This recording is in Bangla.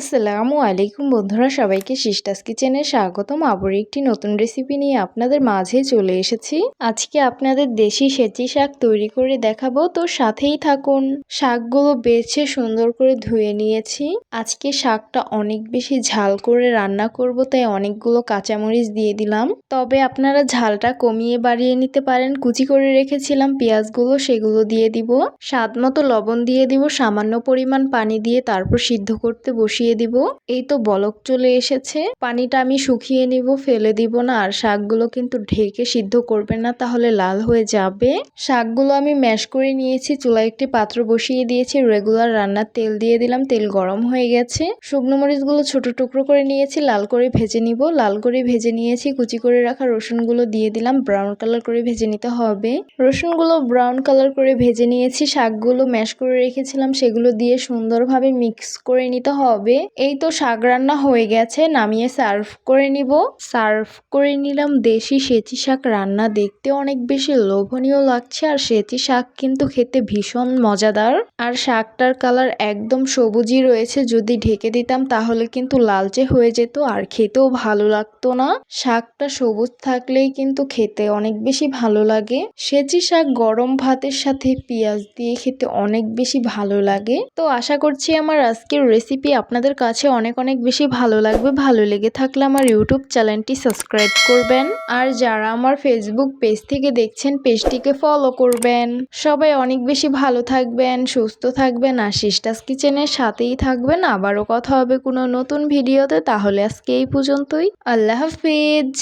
আসসালামু আলাইকুম বন্ধুরা, সবাইকে সিস্টাস কিচেনে স্বাগতম। আবার একটি নতুন রেসিপি নিয়ে আপনাদের মাঝে চলে এসেছি। আজকে আপনাদের দেশি সেচি শাক তৈরি করে দেখাবো, তো সাথেই থাকুন। শাকগুলো বেছে সুন্দর করে ধুয়ে নিয়েছি। আজকে শাকটা অনেক বেশি ঝাল করে রান্না করব, তাই অনেকগুলো কাঁচামরিচ দিয়ে দিলাম। তবে আপনারা ঝালটা কমিয়ে বাড়িয়ে নিতে পারেন। কুচি করে রেখেছিলাম পেঁয়াজগুলো, সেগুলো দিয়ে দিব। স্বাদ মতো লবণ দিয়ে দিব, সামান্য পরিমাণ পানি দিয়ে তারপর সিদ্ধ করতে বসিয়ে দিব। এই তো বলক চলে এসেছে। পানিটা আমি শুকিয়ে নিব, ফেলে দিব না। আর শাকগুলো কিন্তু ঢেকে সিদ্ধ করবে না, তাহলে লাল হয়ে যাবে। শাকগুলো আমি ম্যাশ করে নিয়েছি। চুলায় একটি পাত্র বসিয়ে দিয়েছি। রেগুলার রান্নার তেল দিয়ে দিলাম। তেল গরম হয়ে গেছে। শুকনো মরিচগুলো ছোট টুকরো করে নিয়েছি, লাল করে ভেজে নিব। লাল করে ভেজে নিয়েছি। কুচি করে রাখা রসুনগুলো দিয়ে দিলাম। ব্রাউন কালার করে ভেজে নিতে হবে। রসুনগুলো ব্রাউন কালার করে ভেজে নিয়েছি। শাকগুলো ম্যাশ করে রেখেছিলাম, সেগুলো দিয়ে সুন্দরভাবে মিক্স করে নিতে হবে। এই তো শাক রান্না হয়ে গেছে, নামিয়ে সার্ভ করে নিব। সার্ভ করে নিলাম। দেশি সেচি শাক রান্না দেখতে অনেক বেশি লোভনীয় লাগছে, আর সেচি শাক কিন্তু খেতে ভীষণ মজাদার। আর শাকটার কালার একদম সবুজই রয়েছে। যদি ঢেকে দিতাম তাহলে কিন্তু লালচে হয়ে যেত, আর খেতেও ভালো লাগতো না। শাকটা সবুজ থাকলেই কিন্তু খেতে অনেক বেশি ভালো লাগে। সেচি শাক গরম ভাতের সাথে পেঁয়াজ দিয়ে খেতে অনেক বেশি ভালো লাগে। তো আশা করছি আমার আজকের রেসিপি আপনাদের কাছে অনেক অনেক বেশি ভালো লাগবে। ভালো লেগে থাকলে আমার ইউটিউব চ্যানেলটি সাবস্ক্রাইব করবেন, আর যারা আমার ফেসবুক পেজ থেকে দেখছেন পেজটিকে ফলো করবেন। সবাই অনেক বেশি ভালো থাকবেন, সুস্থ থাকবেন, আর সিস্টাস কিচেনের সাথেই থাকবেন। আবারও কথা হবে কোনো নতুন ভিডিওতে। তাহলে আজকে এই পর্যন্তই। আল্লাহ হাফিজ।